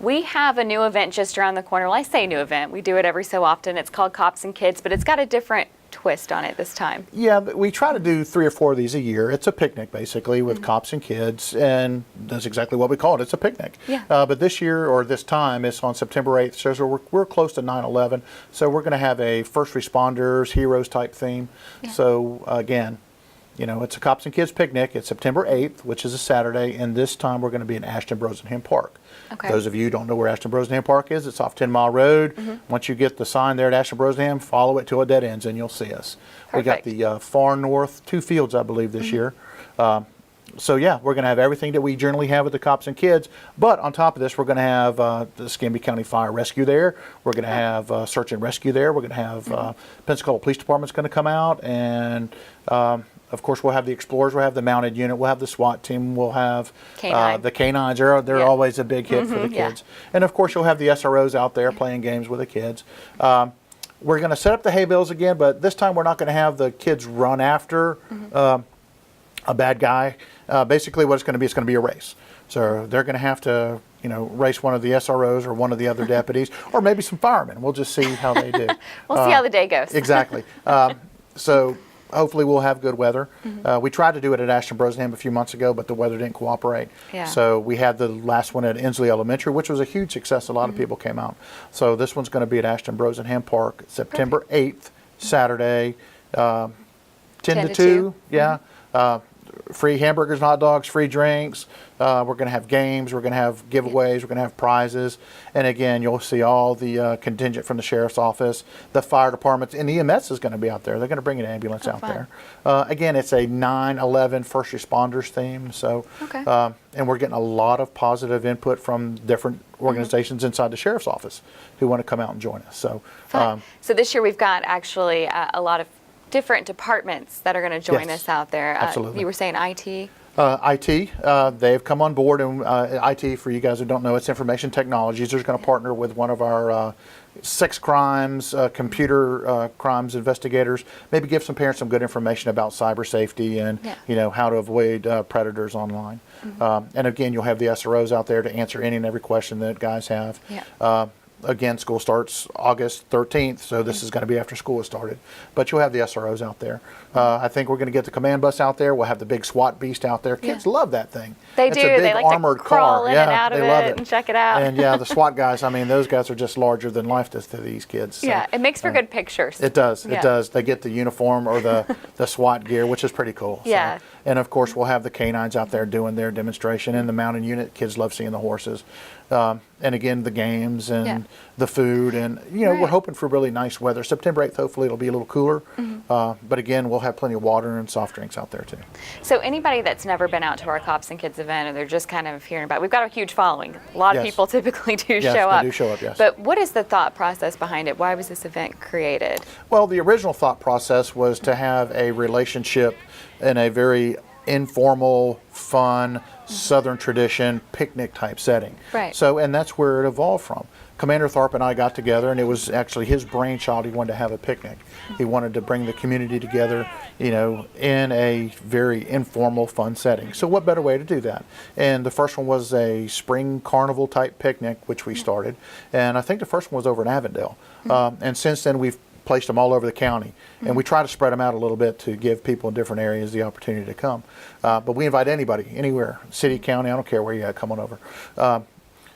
We have a new event just around the corner. Well, I say new event. We do it every so often. It's called Cops and Kids, but it's got a different twist on it this time. Yeah, we try to do 3 or 4 of these a year. It's a picnic, basically, with cops and kids, and that's exactly what we call it. It's a picnic. Yeah. But this year, or this time, it's on September 8th, so we're close to 9/11, so we're going to have a first responders, heroes type theme. Yeah. So, again, you know, it's a Cops and Kids picnic. It's September 8th, which is a Saturday, and this time we're going to be in Ashton Brosenham Park. Okay. Those of you who don't know where Ashton Brosenham Park is, it's off 10 Mile Road. Once you get the sign there at Ashton Brosenham, follow it till it dead ends and you'll see us. We got Perfect. the far north 2 fields, I believe, this year. So yeah, we're going to have everything that we generally have with the Cops and Kids, but on top of this, we're going to have the Escambia County Fire Rescue there. We're going to have search and rescue there. We're going to have Pensacola Police Department's going to come out, and of course, we'll have the Explorers, we'll have the mounted unit, we'll have the SWAT team, we'll have K-9. the K-9s. They're Yeah. always a big hit for the yeah. kids. And of course, you'll have the SROs out there playing games with the kids. We're going to set up the hay bales again, but this time we're not going to have the kids run after a bad guy. Basically, what it's going to be a race. So they're going to have to, you know, race one of the SROs or one of the other deputies, or maybe some firemen. We'll just see how they do. We'll see how the day goes. Exactly. So hopefully we'll have good weather. We tried to do it at Ashton Brosenham a few months ago, but the weather didn't cooperate. Yeah. So we had the last one at Inslee Elementary, which was a huge success. A lot of people came out. So this one's going to be at Ashton Brosenham Park, September 8th, Saturday, 10 to 2. Yeah. Free hamburgers and hot dogs, free drinks. We're going to have games. We're going to have giveaways. We're going to have prizes. And again, you'll see all the contingent from the sheriff's office, the fire departments, and EMS is going to be out there. They're going to bring an ambulance out fun. there. Again, it's a 9/11 first responders theme. So, Okay. and we're getting a lot of positive input from different organizations inside the sheriff's office who want to come out and join us. So, Fun. So this year we've got actually a lot of different departments that are going to join Yes. us out there. Absolutely. You were saying IT? IT, they've come on board, and IT, for you guys who don't know, it's Information Technologies. They're going to partner with one of our sex crimes, computer crimes investigators, maybe give some parents some good information about cyber safety and you know, how to avoid predators online. And again, you'll have the SROs out there to answer any and every question that guys have. Yeah. Again, school starts August 13th, so this is going to be after school has started. But you'll have the SROs out there. I think we're going to get the command bus out there. We'll have the big SWAT beast out there. Kids love that thing. They It's do. a big They like armored to crawl car. in and out of they love it and check it out. And yeah, the SWAT guys, I mean, those guys are just larger than life to these kids. So, Yeah, it makes for good pictures. it does. Yeah. It does. They get the uniform or the SWAT gear, which is pretty cool. So, Yeah. and of course, we'll have the K-9s out there doing their demonstration, and the mounted unit. Kids love seeing the horses. And again, the games and the food, and you know, we're Right. hoping for really nice weather. September 8th, hopefully it'll be a little cooler. But again, we'll have plenty of water and soft drinks out there too. So anybody that's never been out to our Cops and Kids event, and they're just kind of hearing about it, we've got a huge following. A lot of Yes. people typically do Yes, show they up. do show up, yes. But what is the thought process behind it? Why was this event created? Well, the original thought process was to have a relationship in a very informal, fun, Southern tradition picnic type setting. Right. So, and that's where it evolved from. Commander Tharp and I got together, and it was actually his brainchild. He wanted to have a picnic. He wanted to bring the community together, you know, in a very informal, fun setting. So what better way to do that? And the first one was a spring carnival type picnic, which we started. And I think the first one was over in Avondale. And since then, we've placed them all over the county, and we try to spread them out a little bit to give people in different areas the opportunity to come. But we invite anybody, anywhere, city, county, I don't care where you're at, come on over.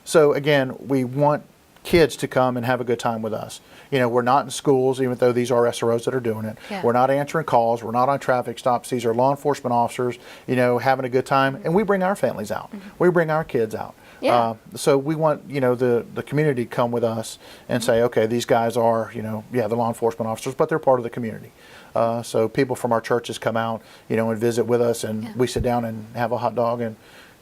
So again, we want kids to come and have a good time with us. You know, we're not in schools, even though these are SROs that are doing it. Yeah. We're not answering calls. We're not on traffic stops. These are law enforcement officers, you know, having a good time, and we bring our families out. We bring our kids out. Yeah. So we want, you know, the community to come with us and say, okay, these guys are, you know, yeah, the law enforcement officers, but they're part of the community. So people from our churches come out, you know, and visit with us, and we sit down and have a hot dog and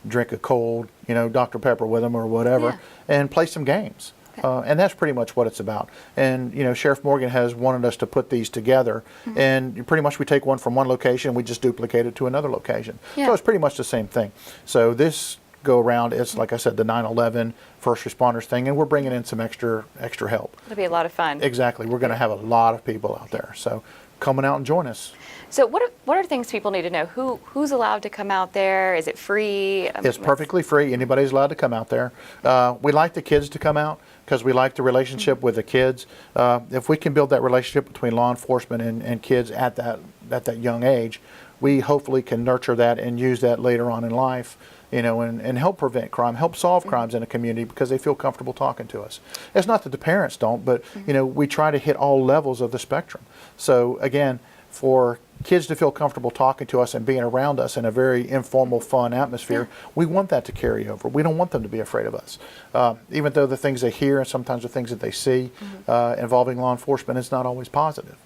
drink a cold, you know, Dr. Pepper with them or whatever, and play some games. And that's pretty much what it's about. And, you know, Sheriff Morgan has wanted us to put these together, and pretty much we take one from one location, we just duplicate it to another location. So it's pretty much the same thing. So this go around, it's like I said, the 9/11 first responders thing, and we're bringing in some extra help. It'll be a lot of fun. Exactly. We're going to have a lot of people out there. So coming out and join us. So what are things people need to know? Who's allowed to come out there? Is it free? It's perfectly free. Anybody's allowed to come out there. We like the kids to come out because we like the relationship with the kids. If we can build that relationship between law enforcement and kids at that young age, we hopefully can nurture that and use that later on in life, and help prevent crime, help solve crimes in a community because they feel comfortable talking to us. It's not that the parents don't, but we try to hit all levels of the spectrum. So again, for kids to feel comfortable talking to us and being around us in a very informal, fun atmosphere, we want that to carry over. We don't want them to be afraid of us. Even though the things they hear and sometimes the things that they see involving law enforcement is not always positive.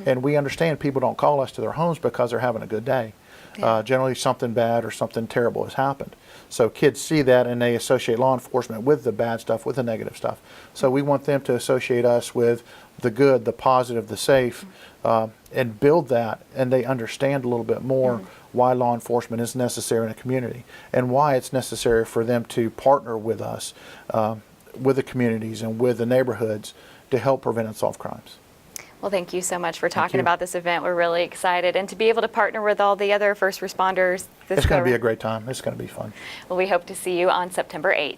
And we understand people don't call us to their homes because they're having a good day. Generally something bad or something terrible has happened. So kids see that and they associate law enforcement with the bad stuff, with the negative stuff. So we want them to associate us with the good, the positive, the safe, and build that, and they understand a little bit more why law enforcement is necessary in a community and why it's necessary for them to partner with us, with the communities and with the neighborhoods to help prevent and solve crimes. Well, thank you so much for talking you. about this event. We're really excited, and to be able to partner with all the other first responders. It's going to be a great time. It's going to be fun. Well, we hope to see you on September 8th.